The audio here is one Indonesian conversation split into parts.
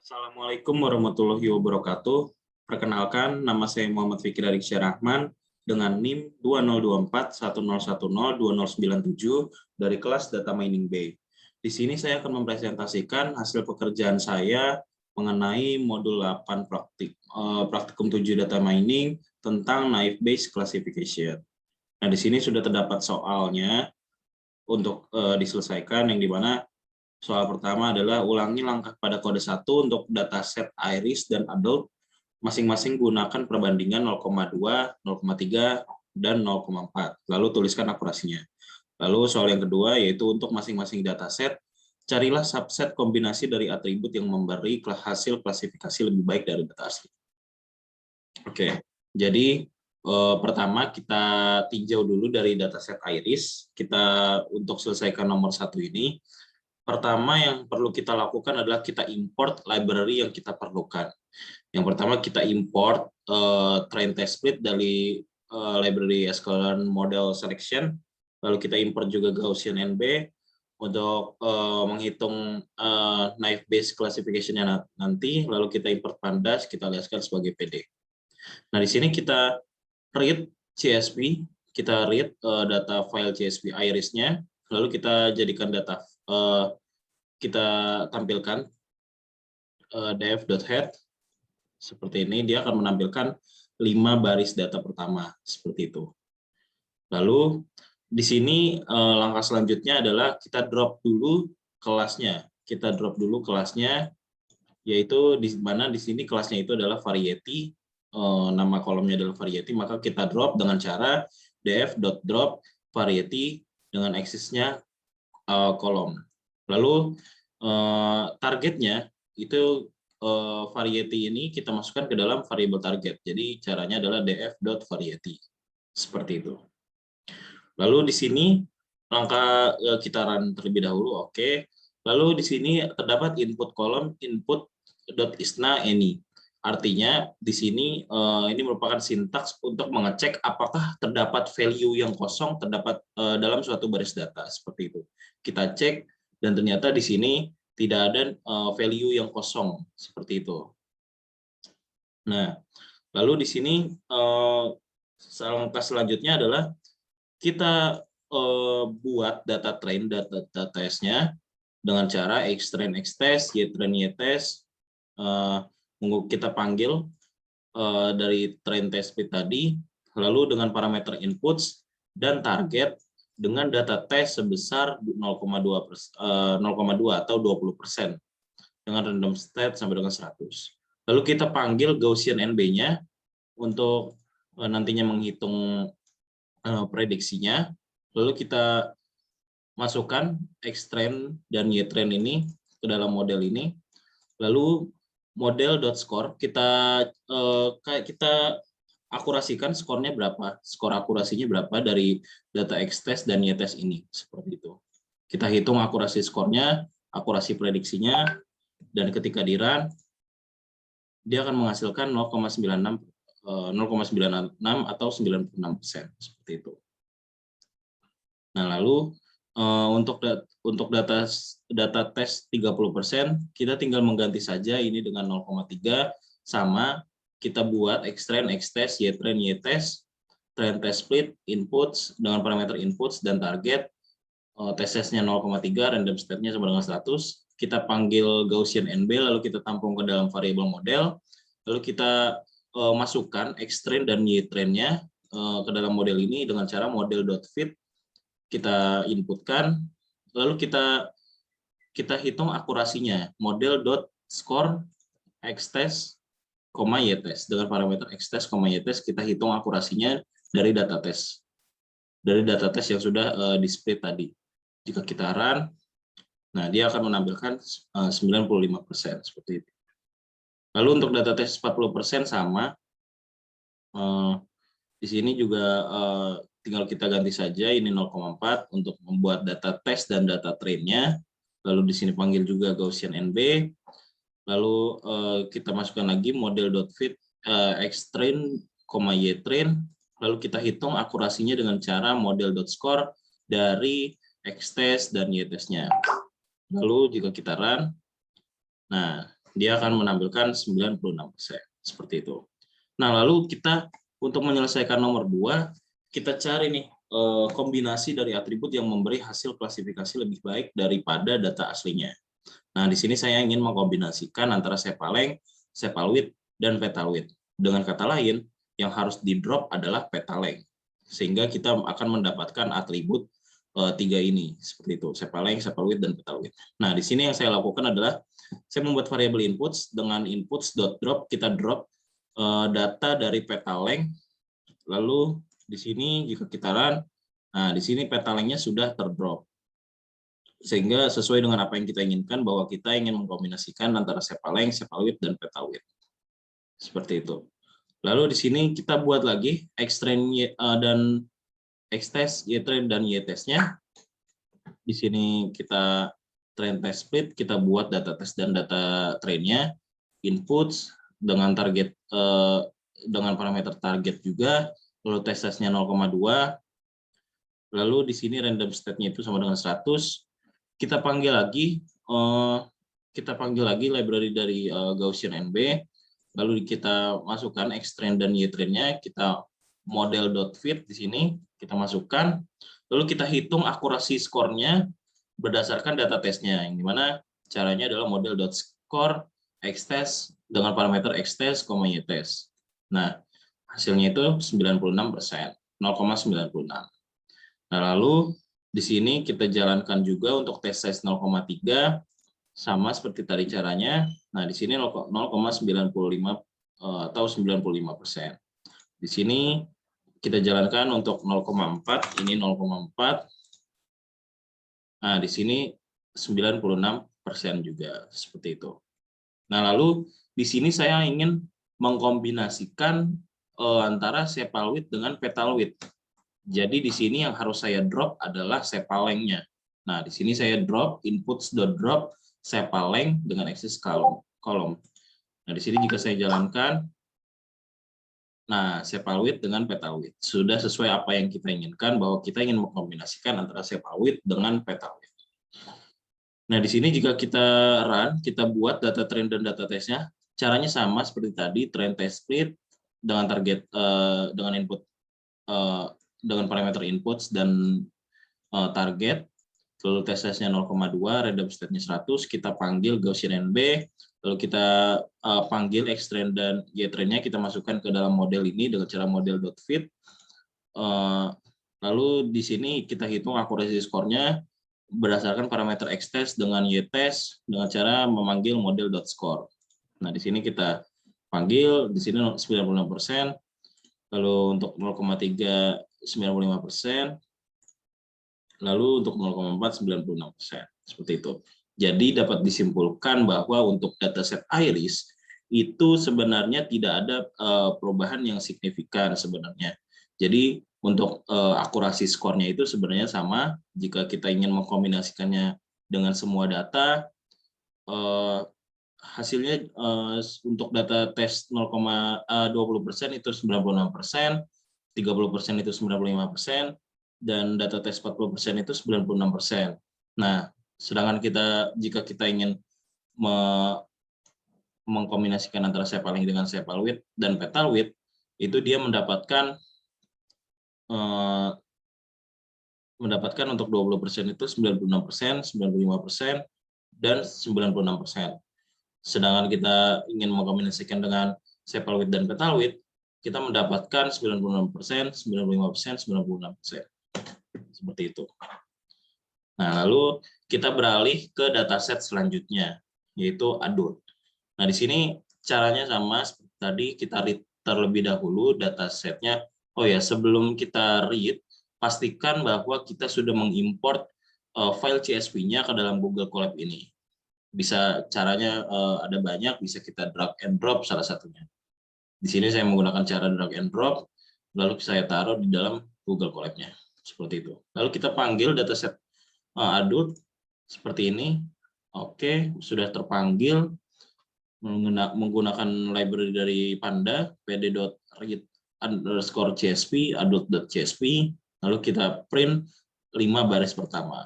Assalamualaikum warahmatullahi wabarakatuh. Perkenalkan, nama saya Muhammad Fikri Ariksyah Rahman dengan NIM 202410102097 dari kelas Data Mining B. Di sini saya akan mempresentasikan hasil pekerjaan saya mengenai modul 8 praktikum 7 Data Mining tentang Naive Bayes Classification. Nah, di sini sudah terdapat soalnya untuk diselesaikan, yang dimana soal pertama adalah ulangi langkah pada kode 1 untuk dataset iris dan adult, masing-masing gunakan perbandingan 0,2, 0,3, dan 0,4. Lalu tuliskan akurasinya. Lalu soal yang kedua yaitu untuk masing-masing dataset, carilah subset kombinasi dari atribut yang memberi hasil klasifikasi lebih baik dari data asli. Oke, jadi pertama kita tinjau dulu dari dataset iris. Kita untuk selesaikan nomor 1 ini, pertama yang perlu kita lakukan adalah kita import library yang kita perlukan. Yang pertama kita import train test split dari library sklearn model selection. Lalu kita import juga Gaussian NB untuk menghitung Naive Bayes classification-nya nanti. Lalu kita import pandas, kita lihatkan sebagai PD. Nah, di sini kita read CSV, kita read data file CSV iris-nya, lalu kita jadikan data, kita tampilkan def.head seperti ini. Dia akan menampilkan 5 baris data pertama seperti itu. Lalu di sini langkah selanjutnya adalah kita drop dulu kelasnya. Kita drop dulu kelasnya, yaitu di mana di sini kelasnya itu adalah variety. Nama kolomnya adalah variety, maka kita drop dengan cara def.drop variety dengan aksesnya kolom. Lalu targetnya itu variety ini kita masukkan ke dalam variable target. Jadi caranya adalah df.variety seperti itu. Lalu di sini langkah kita run terlebih dahulu. Oke. Lalu di sini terdapat input kolom input.isna any. Artinya di sini ini merupakan sintaks untuk mengecek apakah terdapat value yang kosong terdapat dalam suatu baris data seperti itu. Kita cek dan ternyata di sini tidak ada value yang kosong seperti itu. Nah, lalu di sini langkah selanjutnya adalah kita buat data train, data testnya dengan cara xtrain xtest, ytrain ytest. Kita panggil dari train test split tadi, lalu dengan parameter inputs dan target dengan data test sebesar 0,2 atau 20% dengan random state sampai dengan 100. Lalu kita panggil Gaussian NB-nya untuk nantinya menghitung prediksinya. Lalu kita masukkan xtrain dan ytrain ini ke dalam model ini. Lalu model.score kita akurasikan skornya berapa, skor akurasinya berapa dari data xtest dan ytest ini seperti itu. Kita hitung akurasi skornya, akurasi prediksinya, dan ketika di run dia akan menghasilkan 0,96 atau 96% seperti itu. Nah, lalu untuk data tes 30%, kita tinggal mengganti saja ini dengan 0,3 sama kita buat xtrain xtest, ytrain ytest, train test split, inputs dengan parameter inputs dan target, testnya 0,3, random state-nya sama dengan 100. Kita panggil Gaussian NB, lalu kita tampung ke dalam variable model, lalu kita masukkan xtrain dan ytrain-nya ke dalam model ini dengan cara model.fit. Kita inputkan, lalu kita hitung akurasinya, model.score xtest, ytest. Dengan parameter xtest, ytest kita hitung akurasinya dari data test. Dari data test yang sudah di-split tadi. Jika kita run, nah dia akan menampilkan 95% seperti itu. Lalu untuk data test 40% sama. Di sini juga tinggal kita ganti saja ini 0,4 untuk membuat data test dan data train-nya. Lalu di sini panggil juga Gaussian NB. Lalu kita masukkan lagi model.fit xtrain, ytrain. Lalu kita hitung akurasinya dengan cara model.score dari xtest dan ytest-nya. Lalu jika kita run, nah dia akan menampilkan 96%, seperti itu. Nah, lalu kita untuk menyelesaikan nomor 2, kita cari nih kombinasi dari atribut yang memberi hasil klasifikasi lebih baik daripada data aslinya. Nah, di sini saya ingin mengkombinasikan antara sepaleng, sepalwidth, dan petalwidth. Dengan kata lain, yang harus di-drop adalah petaleng. Sehingga kita akan mendapatkan atribut 3 ini, seperti itu, sepaleng, sepalwidth, dan petalwidth. Nah, di sini yang saya lakukan adalah saya membuat variabel inputs dengan inputs.drop, kita drop data dari petaleng, lalu di sini jika kita run, nah di sini petalengnya sudah terdrop. Sehingga sesuai dengan apa yang kita inginkan, bahwa kita ingin mengkombinasikan antara sepaleng, sepalwidth, dan petalwidth. Seperti itu. Lalu di sini kita buat lagi xtrain dan xtest, ytrain, dan ytest-nya. Di sini kita train test split, kita buat data test dan data train-nya, inputs dengan target dengan parameter target juga, lalu test-nya 0,2, lalu di sini random state-nya itu sama dengan 100. Kita panggil lagi library dari Gaussian NB, lalu kita masukkan xtrain dan ytrain-nya, kita model.fit di sini kita masukkan, lalu kita hitung akurasi skornya berdasarkan data tesnya, yang dimana caranya adalah model.score xtest dengan parameter xtest, ytest. Nah, hasilnya itu 96%, 0,96. Nah, lalu di sini kita jalankan juga untuk test size 0,3, sama seperti tadi caranya. Nah, di sini 0,95 atau 95%. Di sini kita jalankan untuk 0,4, ini 0,4. Nah, di sini 96% juga, seperti itu. Nah, lalu di sini saya ingin mengkombinasikan antara sepalwidth dengan petalwidth. Jadi di sini yang harus saya drop adalah sepalengnya. Nah, di sini saya drop inputs.drop sepaleng dengan axis kolom. Nah, di sini jika saya jalankan, nah, sepalwidth dengan petalwidth. Sudah sesuai apa yang kita inginkan, bahwa kita ingin mengkombinasikan antara sepalwidth dengan petalwidth. Nah, di sini jika kita run, kita buat data train dan data testnya, caranya sama seperti tadi, train test split dengan target dengan input dengan parameter inputs dan target, lalu test-nya 0,2, random state-nya 100, kita panggil Gaussian NB, lalu kita panggil xtrain dan ytrain-nya, kita masukkan ke dalam model ini dengan cara model.fit. Lalu di sini kita hitung akurasi skornya berdasarkan parameter xtest dengan ytest dengan cara memanggil model.score. Nah, di sini kita panggil, di sini 96%, lalu untuk 0,3 95%, lalu untuk 0,4 96%, seperti itu. Jadi dapat disimpulkan bahwa untuk dataset iris itu sebenarnya tidak ada perubahan yang signifikan sebenarnya. Jadi untuk akurasi skornya itu sebenarnya sama. Jika kita ingin mengkombinasikannya dengan semua data, hasilnya untuk data tes 20% itu 96%, 30% itu 95%, dan data tes 40% itu 96%. Nah, sedangkan jika kita ingin mengkombinasikan antara sepaleng dengan sepalwidth dan petalwidth, itu dia mendapatkan untuk 20% itu 96%, 95%, dan 96%. Sedangkan kita ingin mengkombinasikan dengan sepalwidth dan petalwidth, kita mendapatkan 96%, 95%, 96%. Seperti itu. Nah, lalu kita beralih ke dataset selanjutnya, yaitu adult. Nah, di sini caranya sama seperti tadi, kita read terlebih dahulu datasetnya. Oh ya, sebelum kita read, pastikan bahwa kita sudah mengimport file CSV-nya ke dalam Google Colab ini. Bisa caranya ada banyak, bisa kita drag and drop salah satunya. Di sini saya menggunakan cara drag and drop, lalu saya taruh di dalam Google Colab-nya. Seperti itu. Lalu kita panggil dataset adult seperti ini. Oke, sudah terpanggil menggunakan library dari Panda, pd.read_csv, adult.csv, lalu kita print 5 baris pertama.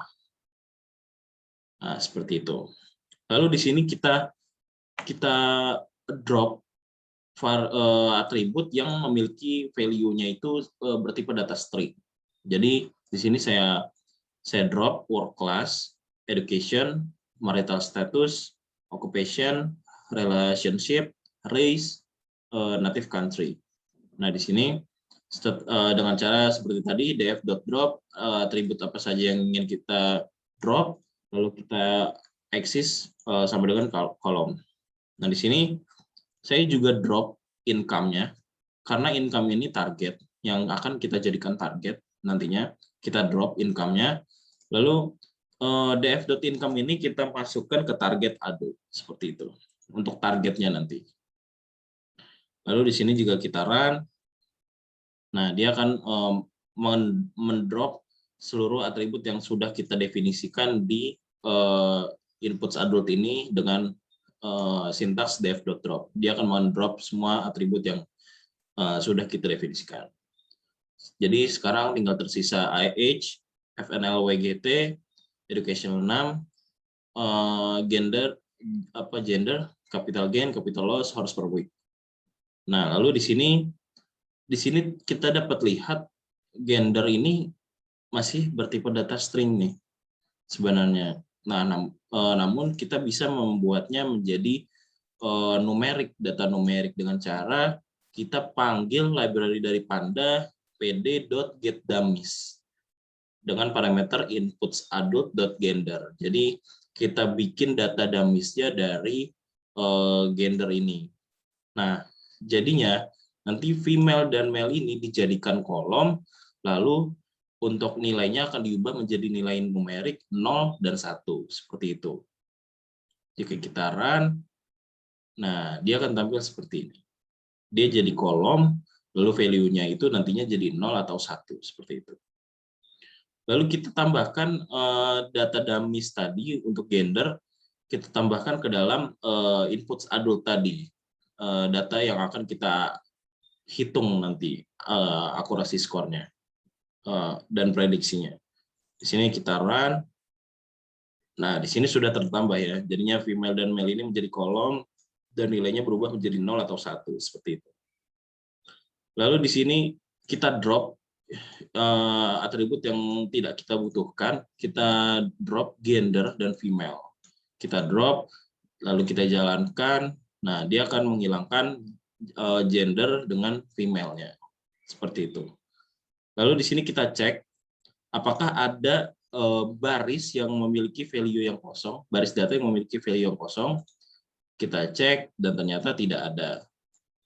Nah, seperti itu. Lalu di sini kita kita drop atribut yang memiliki value-nya itu bertipe data string. Jadi di sini saya drop work class, education, marital status, occupation, relationship, race, native country. Nah di sini dengan cara seperti tadi df.drop atribut apa saja yang ingin kita drop, lalu kita axis sama dengan kolom. Nah di sini saya juga drop income-nya, karena income ini target yang akan kita jadikan target nantinya. Kita drop income-nya, lalu df.income ini kita masukkan ke target adult, seperti itu untuk targetnya nanti. Lalu di sini juga kita run. Nah dia akan mendrop seluruh atribut yang sudah kita definisikan di inputs adult ini dengan sintaks def.drop. Dia akan mendrop semua atribut yang sudah kita definisikan. Jadi sekarang tinggal tersisa age, FNL WGT, educational 6, gender, capital gain, capital loss, hours per week. Nah, lalu di sini kita dapat lihat gender ini masih bertipe data string nih sebenarnya. Nah, namun kita bisa membuatnya menjadi numerik, data numerik dengan cara kita panggil library dari Panda pd.getDummies dengan parameter inputs adult.gender. Jadi kita bikin data dummies-nya dari gender ini. Nah, jadinya nanti female dan male ini dijadikan kolom, lalu untuk nilainya akan diubah menjadi nilai numerik 0 dan 1, seperti itu. Jika kita run, nah dia akan tampil seperti ini. Dia jadi kolom, lalu value-nya itu nantinya jadi 0 atau 1, seperti itu. Lalu kita tambahkan data dummies tadi untuk gender, kita tambahkan ke dalam inputs adult tadi, data yang akan kita hitung nanti akurasi skornya dan prediksinya. Di sini kita run. Nah, di sini sudah tertambah ya. Jadinya female dan male ini menjadi kolom dan nilainya berubah menjadi 0 atau 1, seperti itu. Lalu di sini kita drop atribut yang tidak kita butuhkan. Kita drop gender dan female. Kita drop, lalu kita jalankan. Nah, dia akan menghilangkan gender dengan female-nya. Seperti itu. Lalu di sini kita cek apakah ada baris yang memiliki value yang kosong, baris data yang memiliki value yang kosong. Kita cek dan ternyata tidak ada.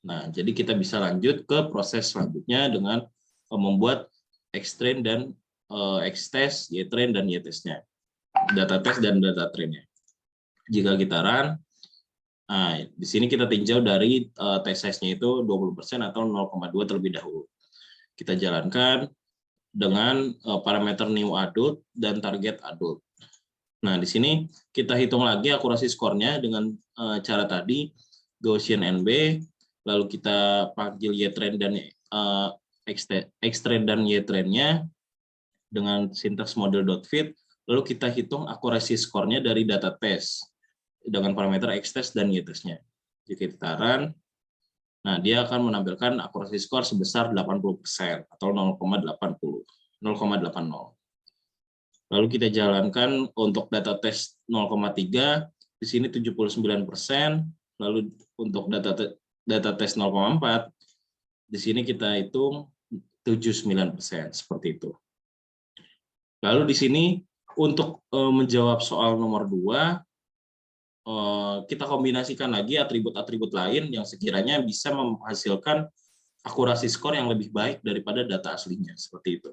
Nah, jadi kita bisa lanjut ke proses selanjutnya dengan membuat xtrain dan xtest, ytrain dan ytest-nya. Data test dan data train-nya. Jika kita run, nah, di sini kita tinjau dari test size-nya itu 20% atau 0,2 terlebih dahulu. Kita jalankan dengan parameter new adult dan target adult. Nah, di sini kita hitung lagi akurasi skornya dengan cara tadi, Gaussian NB, lalu kita panggil ytrain dan xtrain dan ytrain-nya dengan sintaks model.fit, lalu kita hitung akurasi skornya dari data test dengan parameter xtest dan ytest-nya. Jika kita run, nah dia akan menampilkan akurasi skor sebesar 80% atau 0,80. Lalu kita jalankan untuk data tes 0,3, di sini 79%, lalu untuk data tes 0,4, di sini kita hitung 79%, seperti itu. Lalu di sini untuk menjawab soal nomor 2, kita kombinasikan lagi atribut-atribut lain yang sekiranya bisa menghasilkan akurasi skor yang lebih baik daripada data aslinya, seperti itu.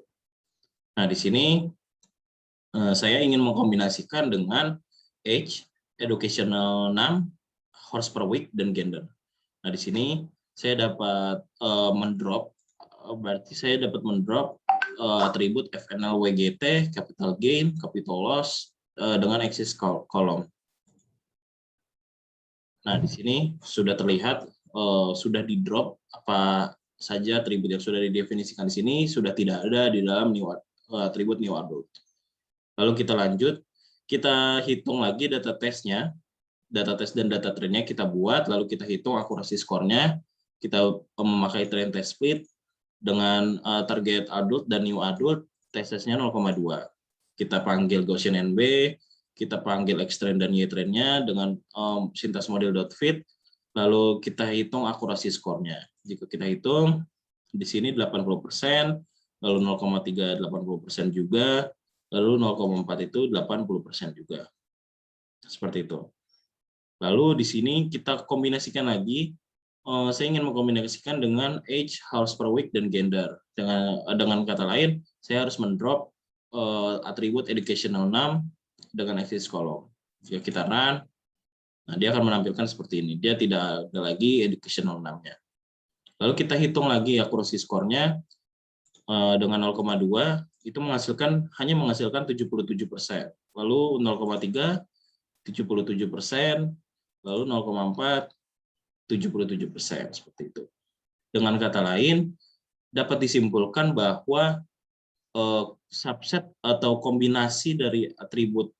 Nah, di sini saya ingin mengkombinasikan dengan age, educational 6, hours per week, dan gender. Nah, di sini saya dapat mendrop, berarti saya dapat mendrop atribut FNL WGT, capital gain, capital loss dengan axis column. Nah, di sini sudah terlihat sudah di drop apa saja atribut yang sudah didefinisikan di sini sudah tidak ada di dalam atribut new adult. Lalu kita lanjut, kita hitung lagi data testnya data test dan data trainnya kita buat, lalu kita hitung akurasi skornya, kita memakai train test split dengan target adult dan new adult, test-nya 0,2. Kita panggil Gaussian NB, kita panggil X train dan Y trainnya dengan sintas model.fit, lalu kita hitung akurasi skornya. Jika kita hitung, di sini 80%, lalu 0,3 80% juga, lalu 0,4 itu 80% juga. Seperti itu. Lalu di sini kita kombinasikan lagi. Saya ingin mengkombinasikan dengan age, hours per week, dan gender. Dengan kata lain, saya harus mendrop atribut educational name dengan access column. Jika kita run, nah dia akan menampilkan seperti ini. Dia tidak ada lagi educational name-nya. Lalu kita hitung lagi akurasi skornya dengan 0,2 itu hanya menghasilkan 77%. Lalu 0,3 77%, lalu 0,4 77%, seperti itu. Dengan kata lain, dapat disimpulkan bahwa subset atau kombinasi dari atribut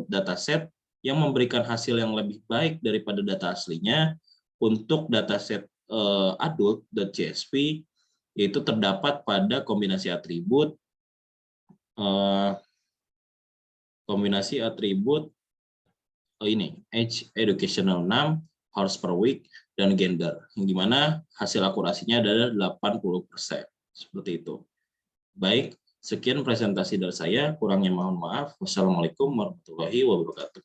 dataset yang memberikan hasil yang lebih baik daripada data aslinya untuk dataset adult.csv yaitu terdapat pada kombinasi atribut ini age, educational name, hours per week, dan gender, yang dimana hasil akurasinya adalah 80%. Seperti itu. Baik, sekian presentasi dari saya. Kurangnya mohon maaf. Wassalamualaikum warahmatullahi wabarakatuh.